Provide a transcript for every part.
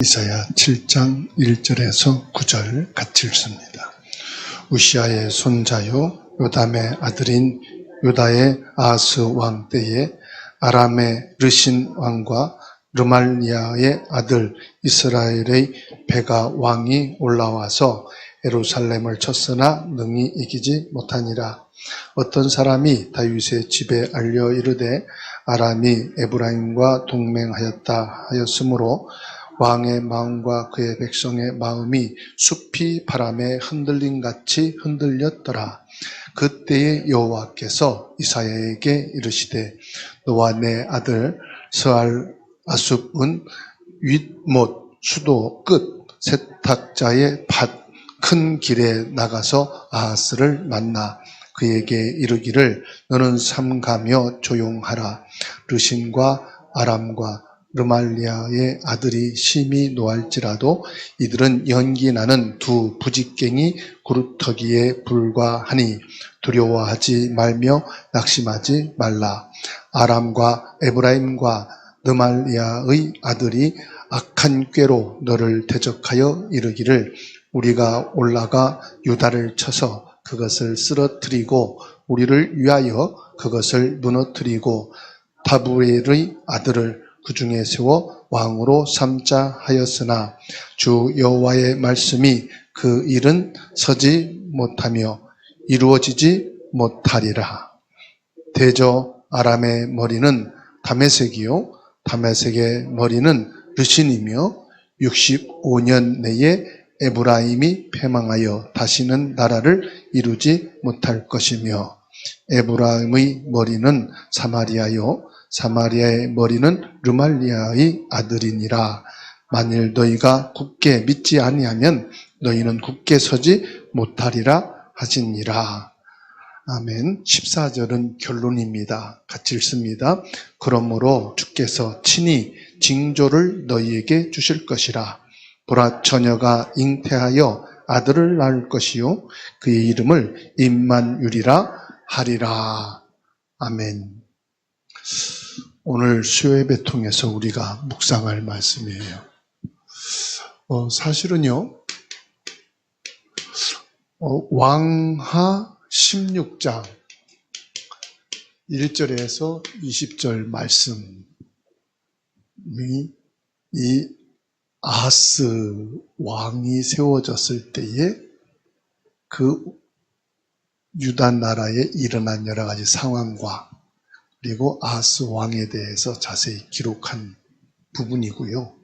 이사야 7장 1절에서 9절 같이 읽습니다. 우시아의 손자요 요담의 아들인 유다의 아하스 왕 때에 아람의 르신 왕과 르말리아의 아들 이스라엘의 베가 왕이 올라와서 예루살렘을 쳤으나 능히 이기지 못하니라. 어떤 사람이 다윗의 집에 알려 이르되 아람이 에브라임과 동맹하였다 하였으므로 왕의 마음과 그의 백성의 마음이 숲이 바람에 흔들림같이 흔들렸더라. 그때에 여호와께서 이사야에게 이르시되 너와 내 아들 스알아숲은 윗못 수도 끝 세탁자의 밭 큰 길에 나가서 아하스를 만나 그에게 이르기를 너는 삼가며 조용하라. 르신과 아람과 르말리아의 아들이 심히 노할지라도 이들은 연기 나는 두 부직갱이 구루터기에 불과하니 두려워하지 말며 낙심하지 말라. 아람과 에브라임과 르말리아의 아들이 악한 꾀로 너를 대적하여 이르기를 우리가 올라가 유다를 쳐서 그것을 쓰러뜨리고 우리를 위하여 그것을 무너뜨리고 다부엘의 아들을 그 중에 세워 왕으로 삼자 하였으나 주 여호와의 말씀이 그 일은 서지 못하며 이루어지지 못하리라. 대저 아람의 머리는 다메섹이요 다메섹의 머리는 르신이며 65년 내에 에브라임이 패망하여 다시는 나라를 이루지 못할 것이며 에브라임의 머리는 사마리아요 사마리아의 머리는 르말리아의 아들이니라. 만일 너희가 굳게 믿지 아니하면 너희는 굳게 서지 못하리라 하시니라. 아멘. 14절은 결론입니다. 같이 읽습니다. 그러므로 주께서 친히 징조를 너희에게 주실 것이라. 보라 처녀가 잉태하여 아들을 낳을 것이요 그의 이름을 임만율이라 하리라. 아멘. 오늘 수요예배 통해서 우리가 묵상할 말씀이에요. 사실은요, 왕하 16장 1절에서 20절 말씀이 이 아하스 왕이 세워졌을 때에 그 유다 나라에 일어난 여러 가지 상황과 그리고 아하스 왕에 대해서 자세히 기록한 부분이고요.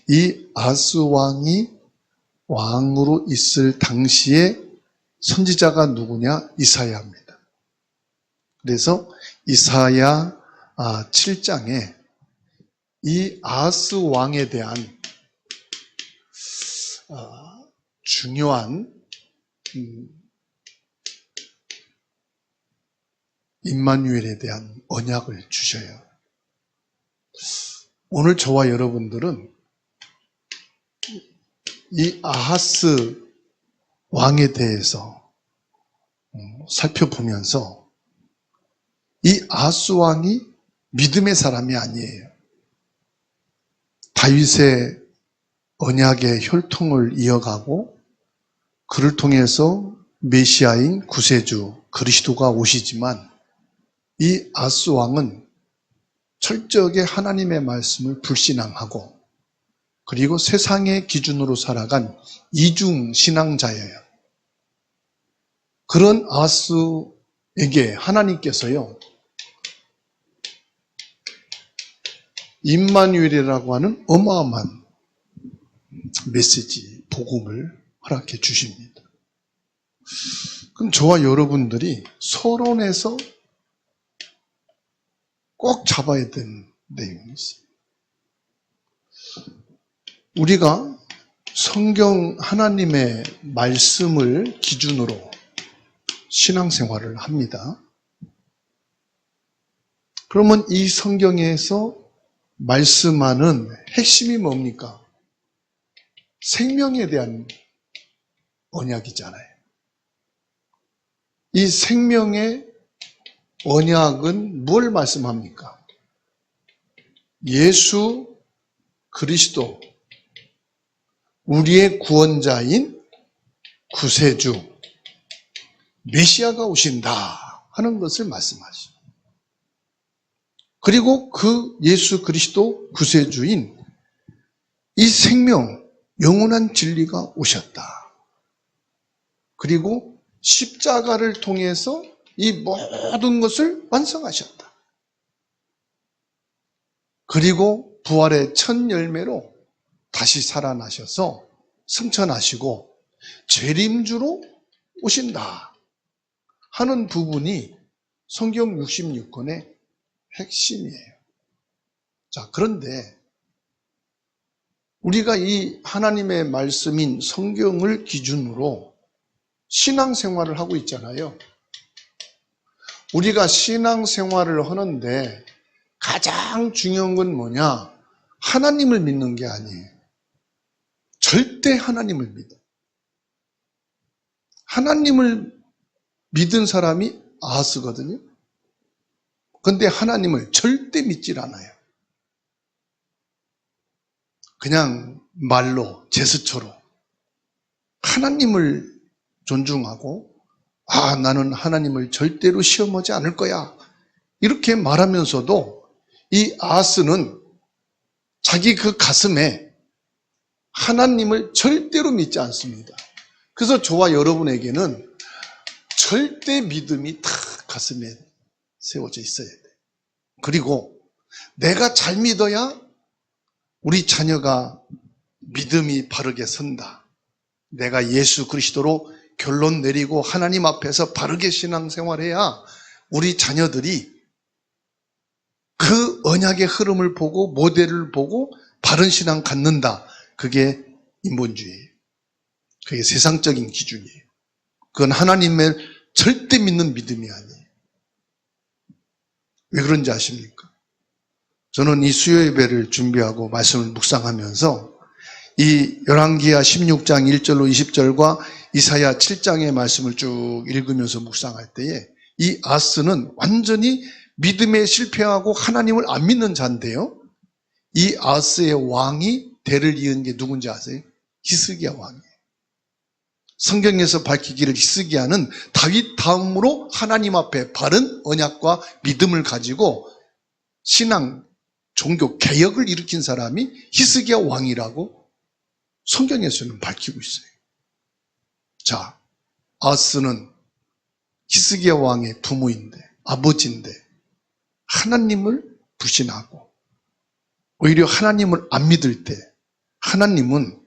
이 아하스 왕이 왕으로 있을 당시에 선지자가 누구냐? 이사야입니다. 그래서 이사야 7장에 이 아하스 왕에 대한 중요한 임마누엘에 대한 언약을 주셔요. 오늘 저와 여러분들은 이 아하스 왕에 대해서 살펴보면서 이 아하스 왕이 믿음의 사람이 아니에요. 다윗의 언약의 혈통을 이어가고 그를 통해서 메시아인 구세주 그리스도가 오시지만 이 아하스 왕은 철저하게 하나님의 말씀을 불신앙하고 그리고 세상의 기준으로 살아간 이중 신앙자예요. 그런 아하스에게 하나님께서요 임마누엘이라고 하는 어마어마한 메시지, 복음을 허락해 주십니다. 그럼 저와 여러분들이 서론에서 꼭 잡아야 되는 내용이 있어요. 우리가 성경 하나님의 말씀을 기준으로 신앙생활을 합니다. 그러면 이 성경에서 말씀하는 핵심이 뭡니까? 생명에 대한 언약이잖아요. 이 생명의 언약은 뭘 말씀합니까? 예수 그리스도, 우리의 구원자인 구세주 메시아가 오신다 하는 것을 말씀하시죠. 그리고 그 예수 그리스도 구세주인 이 생명, 영원한 진리가 오셨다. 그리고 십자가를 통해서 이 모든 것을 완성하셨다. 그리고 부활의 첫 열매로 다시 살아나셔서 승천하시고 재림주로 오신다 하는 부분이 성경 66권의 핵심이에요. 자, 그런데 우리가 이 하나님의 말씀인 성경을 기준으로 신앙생활을 하고 있잖아요. 우리가 신앙생활을 하는데 가장 중요한 건 뭐냐? 하나님을 믿는 게 아니에요. 절대 하나님을 믿어. 하나님을 믿은 사람이 아하스거든요. 그런데 하나님을 절대 믿질 않아요. 그냥 말로, 제스처로 하나님을 존중하고 나는 하나님을 절대로 시험하지 않을 거야 이렇게 말하면서도 이 아하스는 자기 그 가슴에 하나님을 절대로 믿지 않습니다. 그래서 저와 여러분에게는 절대 믿음이 다 가슴에 세워져 있어야 돼. 그리고 내가 잘 믿어야 우리 자녀가 믿음이 바르게 선다. 내가 예수 그리스도로 결론 내리고 하나님 앞에서 바르게 신앙생활해야 우리 자녀들이 그 언약의 흐름을 보고 모델을 보고 바른 신앙 갖는다. 그게 인본주의예요. 그게 세상적인 기준이에요. 그건 하나님을 절대 믿는 믿음이 아니에요. 왜 그런지 아십니까? 저는 이 수요 예배를 준비하고 말씀을 묵상하면서 이 열왕기하 16장 1절로 20절과 이사야 7장의 말씀을 쭉 읽으면서 묵상할 때에 이 아하스는 완전히 믿음에 실패하고 하나님을 안 믿는 자인데요. 이 아하스의 왕이 대를 이은 게 누군지 아세요? 히스기야 왕이에요. 성경에서 밝히기를 히스기야는 다윗 다음으로 하나님 앞에 바른 언약과 믿음을 가지고 신앙, 종교 개혁을 일으킨 사람이 히스기야 왕이라고 성경에서는 밝히고 있어요. 자, 아하스는 히스기야 왕의 부모인데, 아버지인데 하나님을 불신하고 오히려 하나님을 안 믿을 때 하나님은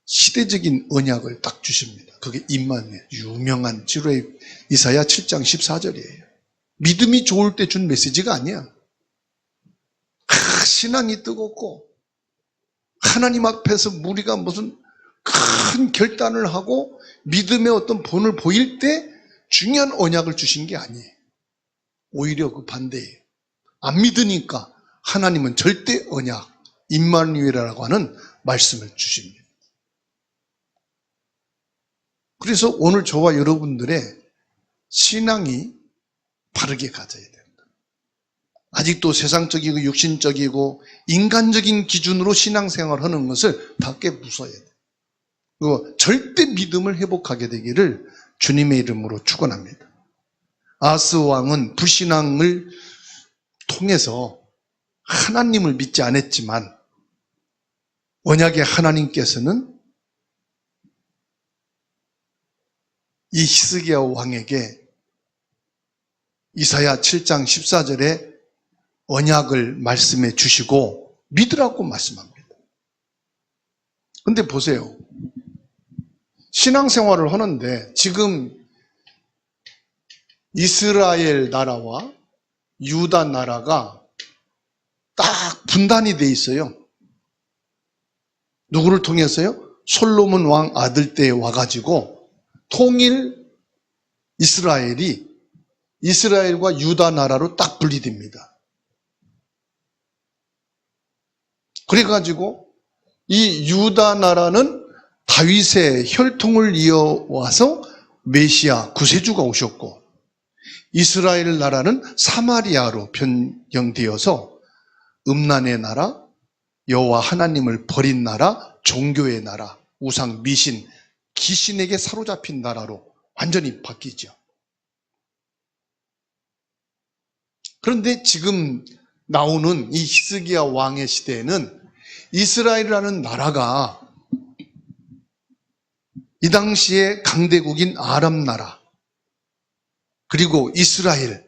시대적인 언약을 딱 주십니다. 그게 임마누엘, 유명한 지로의 이사야 7장 14절이에요. 믿음이 좋을 때 준 메시지가 아니야. 신앙이 뜨겁고 하나님 앞에서 우리가 무슨 큰 결단을 하고 믿음의 어떤 본을 보일 때 중요한 언약을 주신 게 아니에요. 오히려 그 반대예요. 안 믿으니까 하나님은 절대 언약, 임마누엘이라고 하는 말씀을 주십니다. 그래서 오늘 저와 여러분들의 신앙이 바르게 가져야 된다. 아직도 세상적이고 육신적이고 인간적인 기준으로 신앙생활을 하는 것을 다 깨부숴야 돼. 그리고 절대 믿음을 회복하게 되기를 주님의 이름으로 축원합니다. 아하스 왕은 불신앙을 통해서 하나님을 믿지 않았지만 언약의 하나님께서는 이 히스기야 왕에게 이사야 7장 14절에 언약을 말씀해 주시고 믿으라고 말씀합니다. 근데 보세요. 신앙생활을 하는데 지금 이스라엘 나라와 유다 나라가 딱 분단이 돼 있어요. 누구를 통해서요? 솔로몬 왕 아들 때에 와가지고 통일 이스라엘이 이스라엘과 유다 나라로 딱 분리됩니다. 그래가지고 이 유다 나라는 다윗의 혈통을 이어와서 메시아 구세주가 오셨고 이스라엘 나라는 사마리아로 변경되어서 음란의 나라, 여호와 하나님을 버린 나라, 종교의 나라 우상, 미신, 귀신에게 사로잡힌 나라로 완전히 바뀌죠. 그런데 지금 나오는 이 히스기야 왕의 시대에는 이스라엘이라는 나라가 이 당시에 강대국인 아람 나라 그리고 이스라엘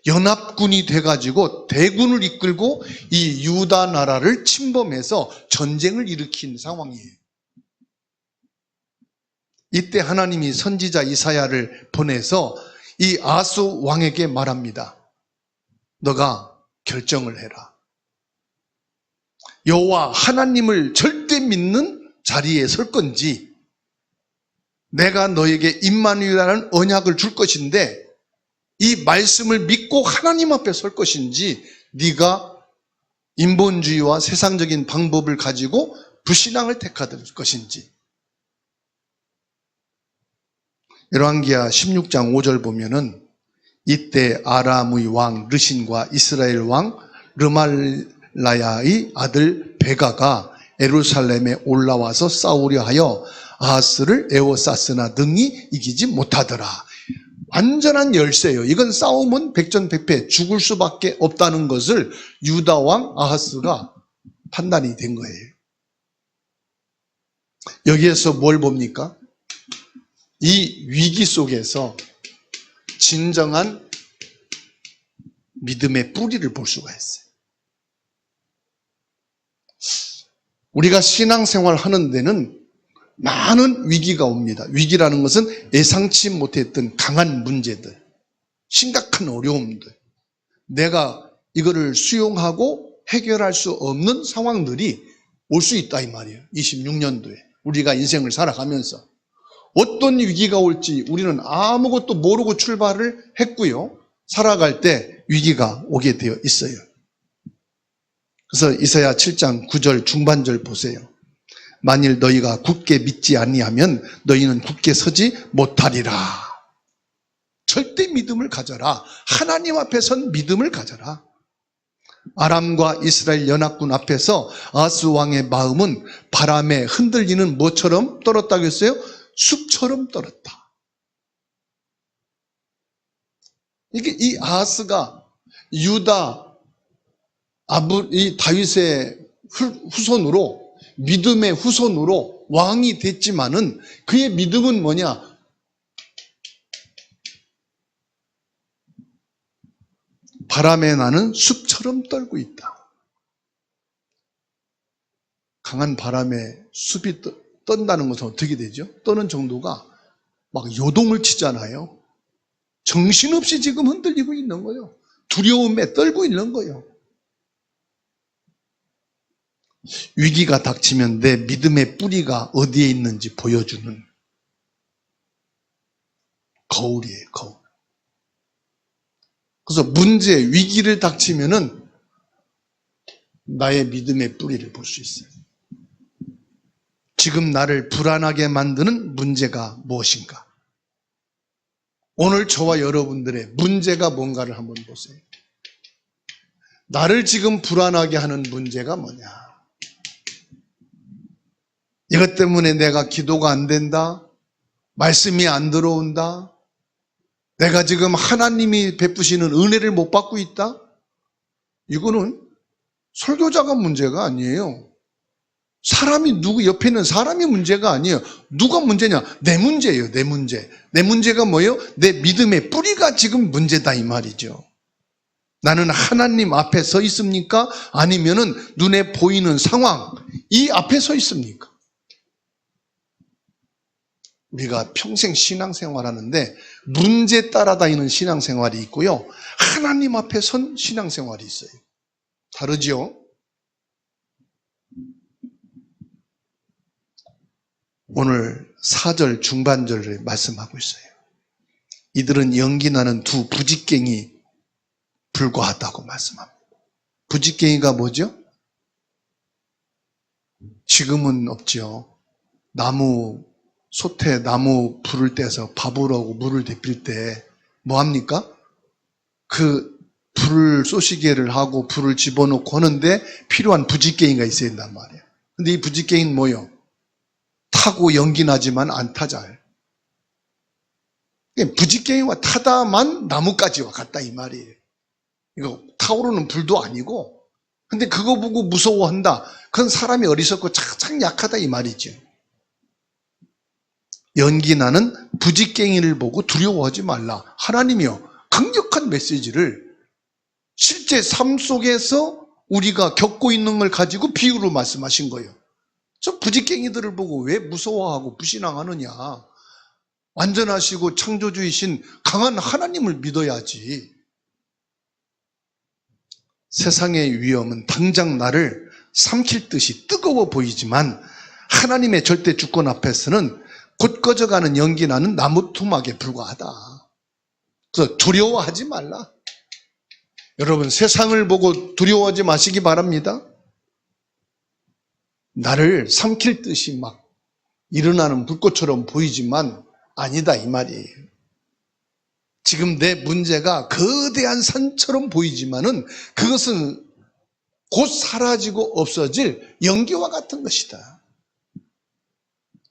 연합군이 돼가지고 대군을 이끌고 이 유다 나라를 침범해서 전쟁을 일으킨 상황이에요. 이때 하나님이 선지자 이사야를 보내서 이 아수 왕에게 말합니다. 너가 결정을 해라. 여호와 하나님을 절대 믿는 자리에 설 건지 내가 너에게 임마누엘이라는 언약을 줄 것인데 이 말씀을 믿고 하나님 앞에 설 것인지 네가 인본주의와 세상적인 방법을 가지고 불신앙을 택할 것인지. 열왕기하 16장 5절 보면은 이때 아람의 왕 르신과 이스라엘 왕 르말라야의 아들 베가가 예루살렘에 올라와서 싸우려 하여 아하스를 에워쌌으나 능히 이기지 못하더라. 완전한 열세예요. 이건 싸움은 백전백패 죽을 수밖에 없다는 것을 유다 왕 아하스가 판단이 된 거예요. 여기에서 뭘 봅니까? 이 위기 속에서 진정한 믿음의 뿌리를 볼 수가 있어요. 우리가 신앙생활 하는 데는 많은 위기가 옵니다. 위기라는 것은 예상치 못했던 강한 문제들, 심각한 어려움들, 내가 이거를 수용하고 해결할 수 없는 상황들이 올 수 있다 이 말이에요. 26년도에 우리가 인생을 살아가면서 어떤 위기가 올지 우리는 아무것도 모르고 출발을 했고요. 살아갈 때 위기가 오게 되어 있어요. 그래서 이사야 7장 9절 중반절 보세요. 만일 너희가 굳게 믿지 아니하면 너희는 굳게 서지 못하리라. 절대 믿음을 가져라. 하나님 앞에 선 믿음을 가져라. 아람과 이스라엘 연합군 앞에서 아하스 왕의 마음은 바람에 흔들리는 뭐처럼 떨었다고 했어요? 숲처럼 떨었다. 이게 이 아하스가 유다 이 다윗의 후손으로 믿음의 후손으로 왕이 됐지만은 그의 믿음은 뭐냐? 바람에 나는 숲처럼 떨고 있다. 강한 바람에 숲이 떤다는 것은 어떻게 되죠? 떠는 정도가 막 요동을 치잖아요. 정신없이 지금 흔들리고 있는 거예요. 두려움에 떨고 있는 거예요. 위기가 닥치면 내 믿음의 뿌리가 어디에 있는지 보여주는 거울이에요, 거울. 그래서 문제, 위기를 닥치면은 나의 믿음의 뿌리를 볼 수 있어요. 지금 나를 불안하게 만드는 문제가 무엇인가? 오늘 저와 여러분들의 문제가 뭔가를 한번 보세요. 나를 지금 불안하게 하는 문제가 뭐냐? 이것 때문에 내가 기도가 안 된다? 말씀이 안 들어온다? 내가 지금 하나님이 베푸시는 은혜를 못 받고 있다? 이거는 설교자가 문제가 아니에요. 사람이 누구 옆에 있는 사람이 문제가 아니에요. 누가 문제냐? 내 문제예요. 내 문제. 내 문제가 뭐예요? 내 믿음의 뿌리가 지금 문제다 이 말이죠. 나는 하나님 앞에 서 있습니까? 아니면은 눈에 보이는 상황 이 앞에 서 있습니까? 우리가 평생 신앙생활 하는데 문제 따라다니는 신앙생활이 있고요. 하나님 앞에 선 신앙생활이 있어요. 다르죠? 오늘 4절 중반절을 말씀하고 있어요. 이들은 연기나는 두 부직갱이 불과하다고 말씀합니다. 부직갱이가 뭐죠? 지금은 없죠. 솥에 나무 불을 떼서 밥을 하고 물을 데필 때 뭐합니까? 그 불을 쏘시개를 하고 불을 집어넣고 하는데 필요한 부직갱이가 있어야 된단 말이에요. 근데 이 부직갱이는 뭐예요? 다 타고 연기 나지만 안 타잘. 부지깽이와 타다만 나뭇가지와 같다 이 말이에요. 이거 타오르는 불도 아니고, 근데 그거 보고 무서워한다. 그건 사람이 어리석고 참 약하다 이 말이죠. 연기 나는 부지깽이를 보고 두려워하지 말라. 하나님이요, 강력한 메시지를 실제 삶 속에서 우리가 겪고 있는 걸 가지고 비유로 말씀하신 거예요. 저 부지깽이들을 보고 왜 무서워하고 불신앙하느냐. 완전하시고 창조주이신 강한 하나님을 믿어야지. 세상의 위험은 당장 나를 삼킬 듯이 뜨거워 보이지만 하나님의 절대 주권 앞에서는 곧 꺼져가는 연기 나는 나무 토막에 불과하다. 그래서 두려워하지 말라. 여러분, 세상을 보고 두려워하지 마시기 바랍니다. 나를 삼킬 듯이 막 일어나는 불꽃처럼 보이지만 아니다 이 말이에요. 지금 내 문제가 거대한 산처럼 보이지만은 그것은 곧 사라지고 없어질 연기와 같은 것이다.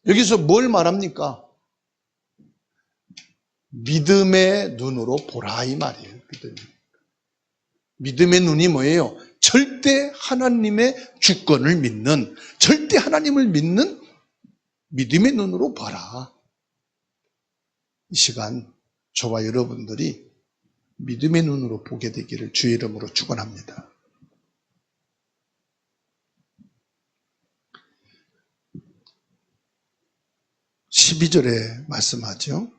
여기서 뭘 말합니까? 믿음의 눈으로 보라 이 말이에요. 믿음의 눈이 뭐예요? 절대 하나님의 주권을 믿는, 절대 하나님을 믿는 믿음의 눈으로 봐라. 이 시간 저와 여러분들이 믿음의 눈으로 보게 되기를 주의 이름으로 축원합니다. (12절에) 말씀하죠.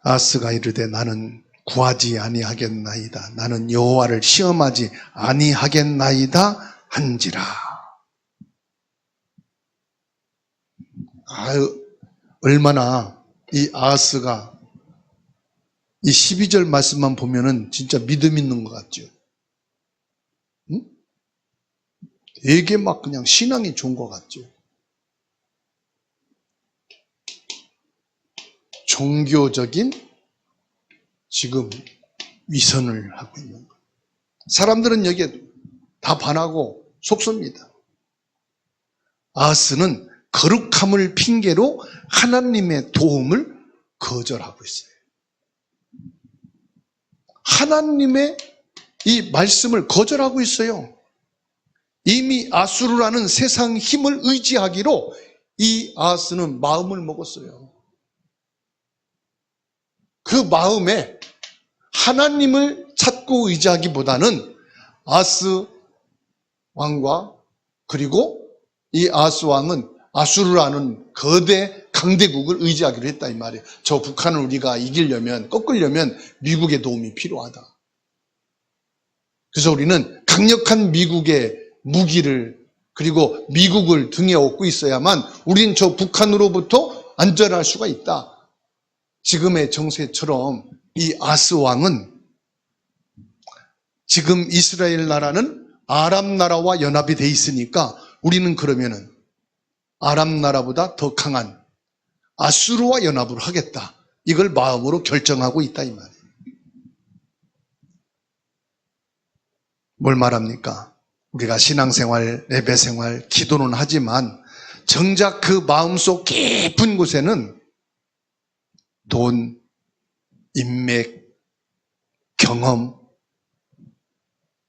아하스가 이르되 나는 구하지 아니하겠나이다. 나는 여호와를 시험하지 아니하겠나이다 한지라. 얼마나 이 아하스가 이 12절 말씀만 보면은 진짜 믿음 있는 것 같죠. 응? 되게 막 그냥 신앙이 좋은 것 같죠. 종교적인 지금 위선을 하고 있는 거예요. 사람들은 여기에 다 반하고 속습니다. 아하스는 거룩함을 핑계로 하나님의 도움을 거절하고 있어요. 하나님의 이 말씀을 거절하고 있어요. 이미 아수르라는 세상 힘을 의지하기로 이 아하스는 마음을 먹었어요. 그 마음에 하나님을 찾고 의지하기보다는 아하스 왕과 그리고 이 아하스 왕은 아수르라는 거대 강대국을 의지하기로 했다 이 말이에요. 저 북한을 우리가 이기려면, 꺾으려면 미국의 도움이 필요하다. 그래서 우리는 강력한 미국의 무기를 그리고 미국을 등에 업고 있어야만 우린 저 북한으로부터 안전할 수가 있다. 지금의 정세처럼 이 아하스 왕은 지금 이스라엘 나라는 아람 나라와 연합이 돼 있으니까 우리는 그러면은 아람 나라보다 더 강한 아수르와 연합을 하겠다. 이걸 마음으로 결정하고 있다 이 말이에요. 뭘 말합니까? 우리가 신앙생활, 예배생활, 기도는 하지만 정작 그 마음속 깊은 곳에는 돈, 인맥, 경험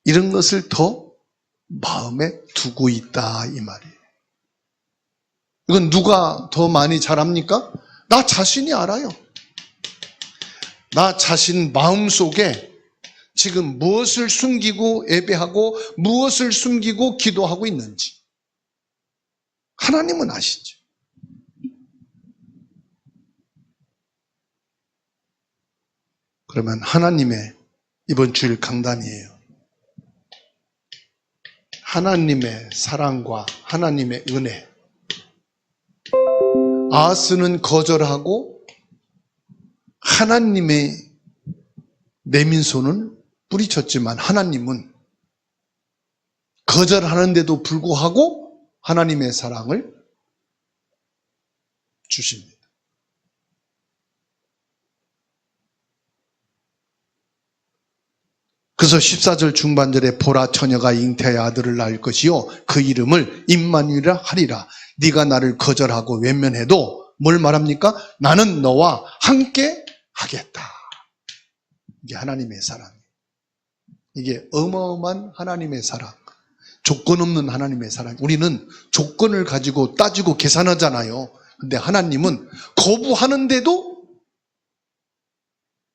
이런 것을 더 마음에 두고 있다 이 말이에요. 이건 누가 더 많이 잘합니까? 나 자신이 알아요. 나 자신 마음속에 지금 무엇을 숨기고 예배하고 무엇을 숨기고 기도하고 있는지 하나님은 아시죠. 그러면 하나님의 이번 주일 강단이에요. 하나님의 사랑과 하나님의 은혜. 아하스는 거절하고 하나님의 내민 손은 뿌리쳤지만 하나님은 거절하는데도 불구하고 하나님의 사랑을 주십니다. 그래서 14절 중반절에 보라 처녀가 잉태하여 아들을 낳을 것이요 그 이름을 임마누엘이라 하리라. 네가 나를 거절하고 외면해도 뭘 말합니까? 나는 너와 함께 하겠다. 이게 하나님의 사랑. 이게 어마어마한 하나님의 사랑. 조건 없는 하나님의 사랑. 우리는 조건을 가지고 따지고 계산하잖아요. 근데 하나님은 거부하는데도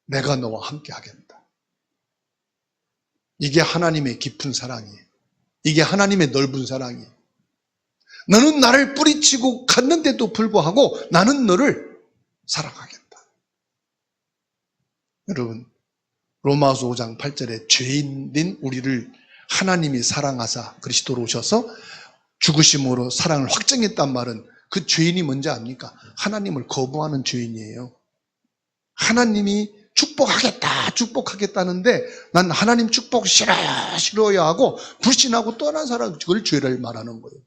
내가 너와 함께 하겠다. 이게 하나님의 깊은 사랑이에요. 이게 하나님의 넓은 사랑이에요. 너는 나를 뿌리치고 갔는데도 불구하고 나는 너를 사랑하겠다. 여러분, 로마서 5장 8절에 죄인인 우리를 하나님이 사랑하사 그리스도로 오셔서 죽으심으로 사랑을 확증했단 말은 그 죄인이 뭔지 압니까? 하나님을 거부하는 죄인이에요. 하나님이 축복하겠다는데 난 하나님 축복 싫어요 하고 불신하고 떠난 사람, 그걸 죄를 말하는 거예요.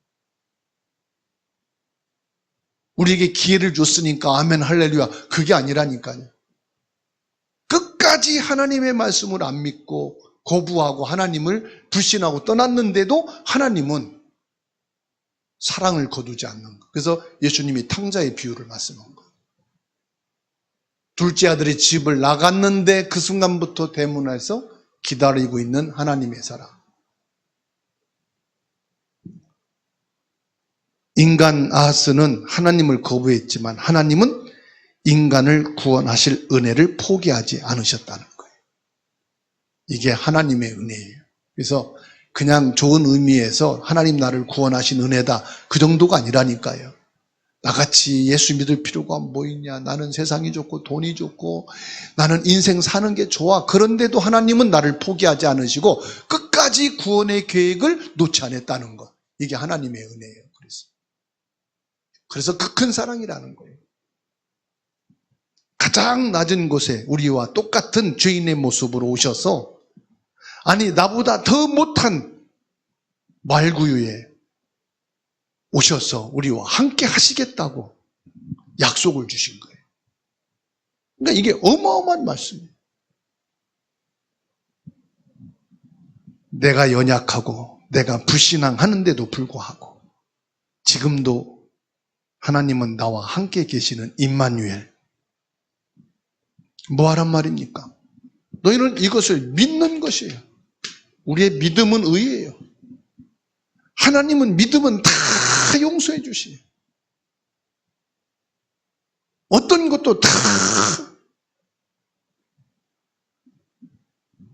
우리에게 기회를 줬으니까 아멘 할렐루야, 그게 아니라니까요. 끝까지 하나님의 말씀을 안 믿고 거부하고 하나님을 불신하고 떠났는데도 하나님은 사랑을 거두지 않는 거예요. 그래서 예수님이 탕자의 비유를 말씀한 거예요. 둘째 아들이 집을 나갔는데 그 순간부터 대문에서 기다리고 있는 하나님의 사랑. 인간 아하스는 하나님을 거부했지만 하나님은 인간을 구원하실 은혜를 포기하지 않으셨다는 거예요. 이게 하나님의 은혜예요. 그래서 그냥 좋은 의미에서 하나님 나를 구원하신 은혜다, 그 정도가 아니라니까요. 나같이 예수 믿을 필요가 뭐 있냐, 나는 세상이 좋고 돈이 좋고 나는 인생 사는 게 좋아, 그런데도 하나님은 나를 포기하지 않으시고 끝까지 구원의 계획을 놓지 않았다는 것, 이게 하나님의 은혜예요. 그래서 그 큰 사랑이라는 거예요. 가장 낮은 곳에 우리와 똑같은 죄인의 모습으로 오셔서, 아니 나보다 더 못한 말구유에 오셔서 우리와 함께 하시겠다고 약속을 주신 거예요. 그러니까 이게 어마어마한 말씀이에요. 내가 연약하고 내가 불신앙하는데도 불구하고 지금도 하나님은 나와 함께 계시는 임마누엘. 뭐하란 말입니까? 너희는 이것을 믿는 것이에요. 우리의 믿음은 의예요. 하나님은 믿음은 다 용서해 주시에요. 어떤 것도 다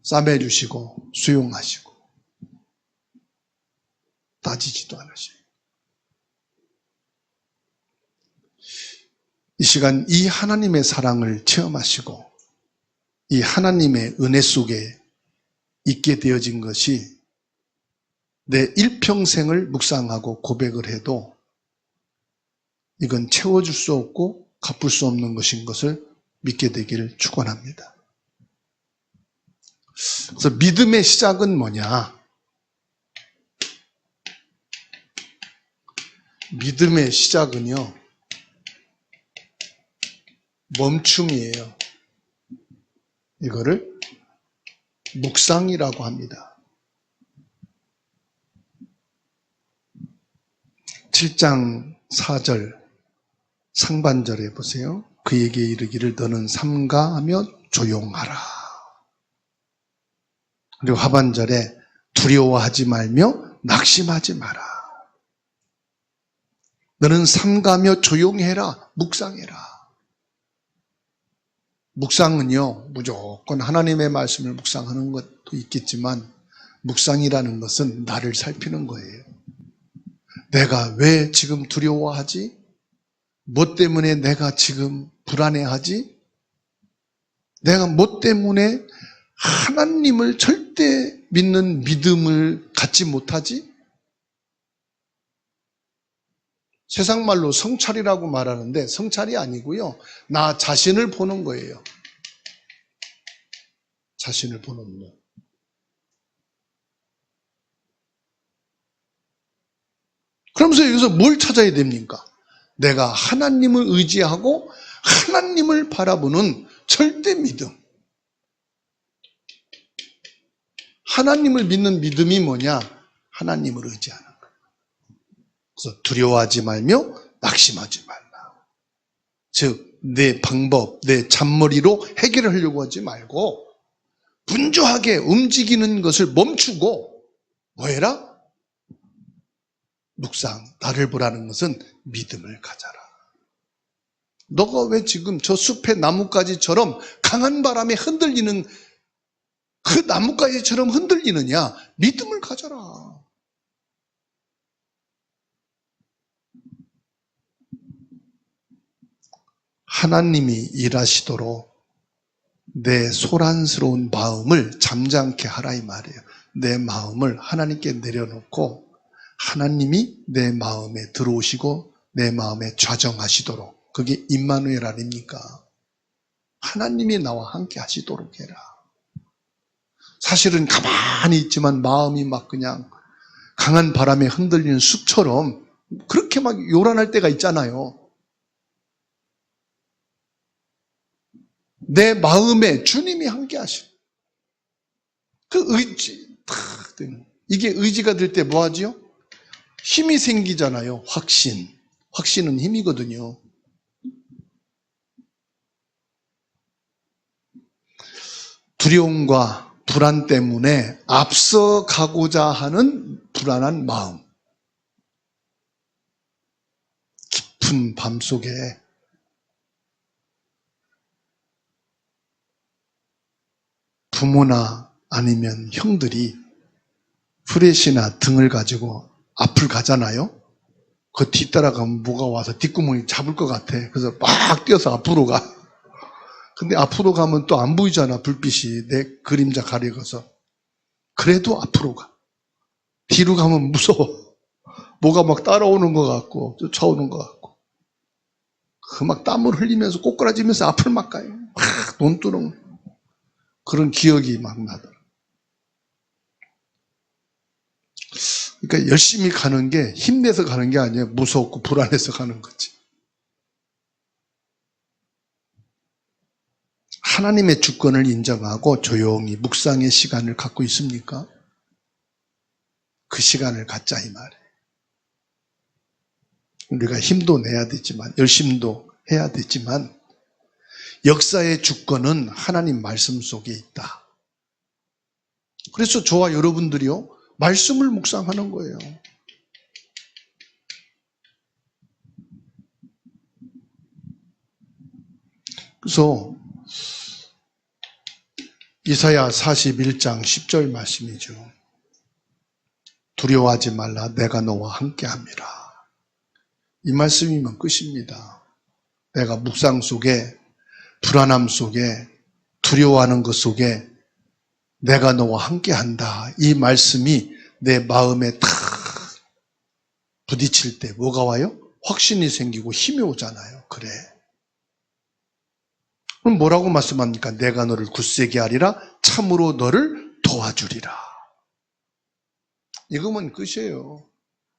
싸매 주시고 수용하시고 따지지도 않으셔요. 이 시간 이 하나님의 사랑을 체험하시고 이 하나님의 은혜 속에 있게 되어진 것이 내 일평생을 묵상하고 고백을 해도 이건 채워줄 수 없고 갚을 수 없는 것인 것을 믿게 되기를 축원합니다. 그래서 믿음의 시작은 뭐냐? 믿음의 시작은요, 멈춤이에요. 이거를 묵상이라고 합니다. 7장 4절 상반절에 보세요. 그에게 이르기를 너는 삼가하며 조용하라. 그리고 하반절에 두려워하지 말며 낙심하지 마라. 너는 삼가하며 조용해라. 묵상해라. 묵상은요, 무조건 하나님의 말씀을 묵상하는 것도 있겠지만 묵상이라는 것은 나를 살피는 거예요. 내가 왜 지금 두려워하지? 뭐 때문에 내가 지금 불안해하지? 내가 뭐 때문에 하나님을 절대 믿는 믿음을 갖지 못하지? 세상 말로 성찰이라고 말하는데 성찰이 아니고요, 나 자신을 보는 거예요. 자신을 보는 눈. 그러면서 여기서 뭘 찾아야 됩니까? 내가 하나님을 의지하고 하나님을 바라보는 절대 믿음. 하나님을 믿는 믿음이 뭐냐? 하나님을 의지하는 거예요. 그래서 두려워하지 말며 낙심하지 말라. 즉, 내 방법, 내 잔머리로 해결하려고 하지 말고 분주하게 움직이는 것을 멈추고 뭐 해라? 묵상, 나를 보라는 것은 믿음을 가져라. 너가 왜 지금 저 숲의 나뭇가지처럼 강한 바람에 흔들리는 그 나뭇가지처럼 흔들리느냐? 믿음을 가져라. 하나님이 일하시도록 내 소란스러운 마음을 잠잠케 하라 이 말이에요. 내 마음을 하나님께 내려놓고 하나님이 내 마음에 들어오시고 내 마음에 좌정하시도록, 그게 임마누엘 아닙니까? 하나님이 나와 함께 하시도록 해라. 사실은 가만히 있지만 마음이 막 그냥 강한 바람에 흔들리는 숲처럼 그렇게 막 요란할 때가 있잖아요. 내 마음에 주님이 함께 하시고 그 의지, 이게 의지가 될 때 뭐 하지요? 힘이 생기잖아요. 확신은 힘이거든요. 두려움과 불안 때문에 앞서가고자 하는 불안한 마음, 깊은 밤속에 부모나 아니면 형들이 후레쉬나 등을 가지고 앞을 가잖아요. 그 뒤따라가면 뭐가 와서 뒷구멍이 잡을 것 같아. 그래서 막 뛰어서 앞으로 가. 근데 앞으로 가면 또 안 보이잖아. 불빛이 내 그림자 가려서. 그래도 앞으로 가. 뒤로 가면 무서워. 뭐가 막 따라오는 것 같고 쫓아오는 것 같고. 그 막 땀을 흘리면서 꼬꾸라지면서 앞을 막 가요. 막 논두렁. 그런 기억이 막 나더라. 그러니까 열심히 가는 게 힘내서 가는 게 아니에요. 무섭고 불안해서 가는 거지. 하나님의 주권을 인정하고 조용히 묵상의 시간을 갖고 있습니까? 그 시간을 갖자 이 말이에요. 우리가 힘도 내야 되지만 열심도 해야 되지만 역사의 주권은 하나님 말씀 속에 있다. 그래서 저와 여러분들이요, 말씀을 묵상하는 거예요. 그래서 이사야 41장 10절 말씀이죠. 두려워하지 말라, 내가 너와 함께함이라. 이 말씀이면 끝입니다. 내가 묵상 속에, 불안함 속에, 두려워하는 것 속에 내가 너와 함께한다. 이 말씀이 내 마음에 탁 부딪힐 때 뭐가 와요? 확신이 생기고 힘이 오잖아요. 그래. 그럼 뭐라고 말씀합니까? 내가 너를 굳세게 하리라, 참으로 너를 도와주리라. 이거면 끝이에요.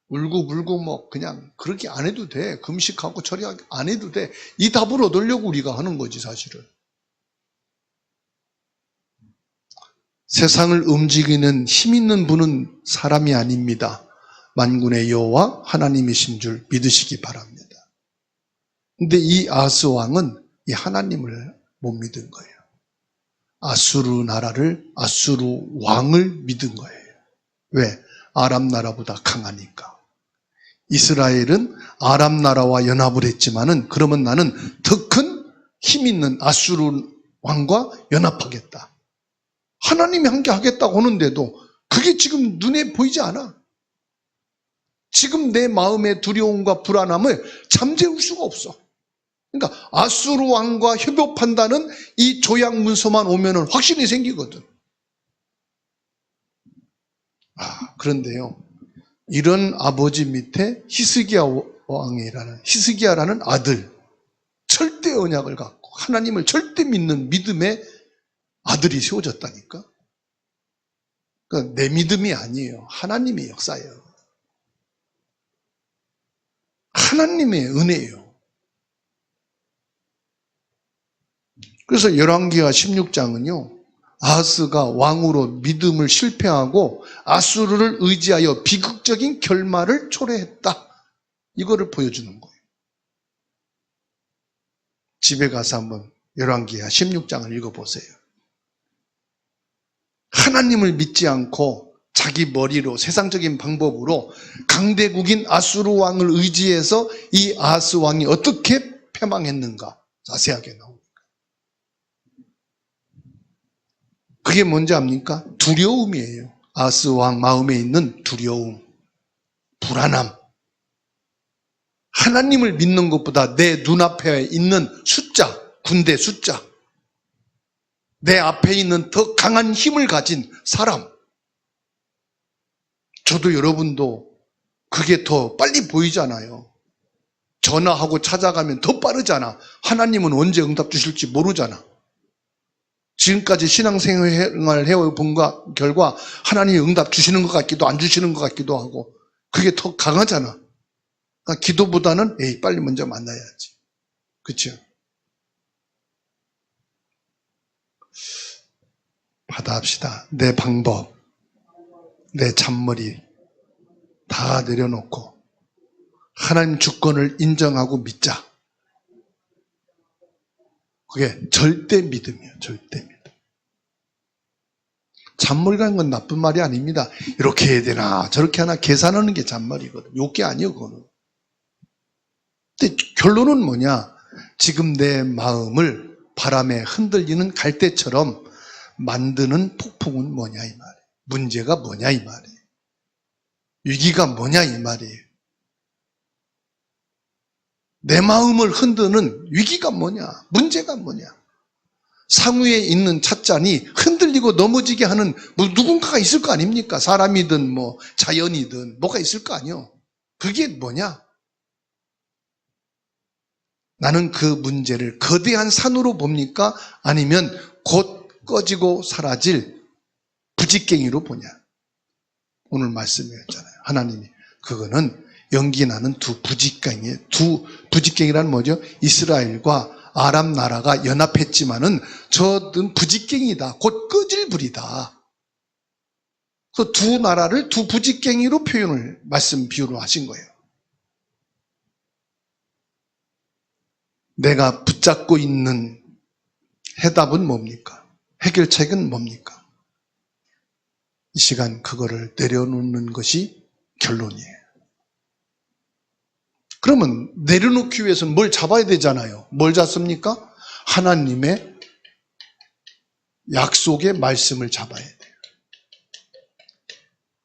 울고불고 뭐 그냥 그렇게 안 해도 돼. 금식하고 처리하고 안 해도 돼. 이 답을 얻으려고 우리가 하는 거지 사실은. 세상을 움직이는 힘 있는 분은 사람이 아닙니다. 만군의 여호와 하나님이신 줄 믿으시기 바랍니다. 근데 이 아스 왕은 이 하나님을 못 믿은 거예요. 아수르 나라를, 아수르 왕을 믿은 거예요. 왜? 아람 나라보다 강하니까. 이스라엘은 아람 나라와 연합을 했지만은 그러면 나는 더 큰 힘 있는 아수르 왕과 연합하겠다. 하나님이 함께 하겠다고 하는데도 그게 지금 눈에 보이지 않아. 지금 내 마음의 두려움과 불안함을 잠재울 수가 없어. 그러니까 아수르 왕과 협업한다는 이 조약 문서만 오면은 확신이 생기거든. 그런데요, 이런 아버지 밑에 히스기야라는 아들, 절대 언약을 갖고 하나님을 절대 믿는 믿음의 아들이 세워졌다니까. 그러니까 내 믿음이 아니에요. 하나님의 역사예요. 하나님의 은혜예요. 그래서 열왕기하 16장은요 아하스가 왕으로 믿음을 실패하고 아수르를 의지하여 비극적인 결말을 초래했다. 이거를 보여주는 거예요. 집에 가서 한번 열왕기하 16장을 읽어보세요. 하나님을 믿지 않고 자기 머리로 세상적인 방법으로 강대국인 아수르 왕을 의지해서 이 아하스 왕이 어떻게 패망했는가 자세하게 나옵니다. 그게 뭔지 압니까? 두려움이에요. 아하스 왕 마음에 있는 두려움, 불안함. 하나님을 믿는 것보다 내 눈앞에 있는 숫자, 군대 숫자, 내 앞에 있는 더 강한 힘을 가진 사람. 저도 여러분도 그게 더 빨리 보이잖아요. 전화하고 찾아가면 더 빠르잖아. 하나님은 언제 응답 주실지 모르잖아. 지금까지 신앙생활 해본 결과 하나님이 응답 주시는 것 같기도 안 주시는 것 같기도 하고 그게 더 강하잖아. 그러니까 기도보다는 빨리 먼저 만나야지. 그렇죠? 받아합시다. 내 방법, 내 잔머리 다 내려놓고 하나님 주권을 인정하고 믿자. 그게 절대 믿음이에요. 절대 믿음. 잔머리라는 건 나쁜 말이 아닙니다. 이렇게 해야 되나 저렇게 하나 계산하는 게 잔머리거든. 욕게 아니에요. 그거는. 근데 결론은 뭐냐? 지금 내 마음을 바람에 흔들리는 갈대처럼 만드는 폭풍은 뭐냐 이 말이에요. 문제가 뭐냐 이 말이에요. 위기가 뭐냐 이 말이에요. 내 마음을 흔드는 위기가 뭐냐? 문제가 뭐냐? 상위에 있는 찻잔이 흔들리고 넘어지게 하는 누군가가 있을 거 아닙니까? 사람이든 자연이든 뭐가 있을 거 아니요. 그게 뭐냐? 나는 그 문제를 거대한 산으로 봅니까? 아니면 곧 꺼지고 사라질 부직갱이로 보냐? 오늘 말씀이었잖아요. 하나님이 그거는 연기나는 두 부직갱이라는 뭐죠? 이스라엘과 아람 나라가 연합했지만은 저는 부직갱이다. 곧 꺼질 불이다. 그 두 나라를 두 부직갱이로 비유로 하신 거예요. 내가 붙잡고 있는 해답은 뭡니까? 해결책은 뭡니까? 이 시간 그거를 내려놓는 것이 결론이에요. 그러면 내려놓기 위해서는 뭘 잡아야 되잖아요. 뭘 잡습니까? 하나님의 약속의 말씀을 잡아야 돼요.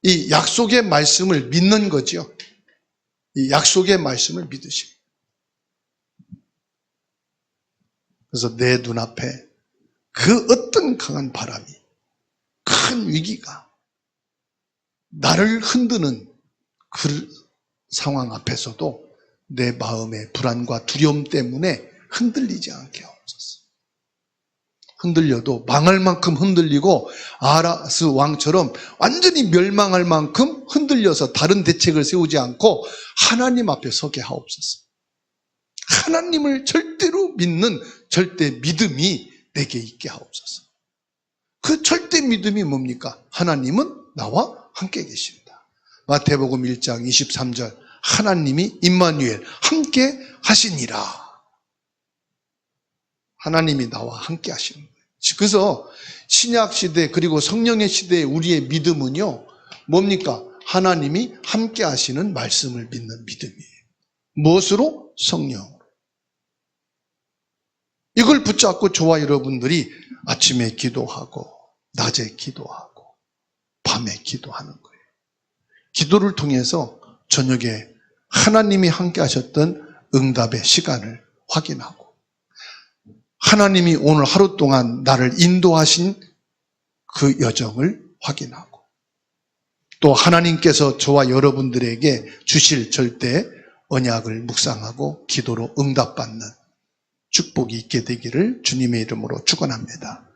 이 약속의 말씀을 믿는 거죠. 이 약속의 말씀을 믿으시고. 그래서 내 눈앞에 그 어떤 강한 바람이, 큰 위기가 나를 흔드는 그 상황 앞에서도 내 마음의 불안과 두려움 때문에 흔들리지 않게 하옵소서. 흔들려도 망할 만큼 흔들리고 아하스 왕처럼 완전히 멸망할 만큼 흔들려서 다른 대책을 세우지 않고 하나님 앞에 서게 하옵소서. 하나님을 절대로 믿는 절대 믿음이 내게 있게 하옵소서. 그 절대 믿음이 뭡니까? 하나님은 나와 함께 계십니다. 마태복음 1장 23절 하나님이 임마누엘 함께 하시니라. 하나님이 나와 함께 하시는 거예요. 그래서 신약 시대 그리고 성령의 시대의 우리의 믿음은요. 뭡니까? 하나님이 함께 하시는 말씀을 믿는 믿음이에요. 무엇으로? 성령으로. 이걸 붙잡고 저와 여러분들이 아침에 기도하고 낮에 기도하고 밤에 기도하는 거예요. 기도를 통해서 저녁에 하나님이 함께 하셨던 응답의 시간을 확인하고 하나님이 오늘 하루 동안 나를 인도하신 그 여정을 확인하고 또 하나님께서 저와 여러분들에게 주실 절대 언약을 묵상하고 기도로 응답받는 축복이 있게 되기를 주님의 이름으로 축원합니다.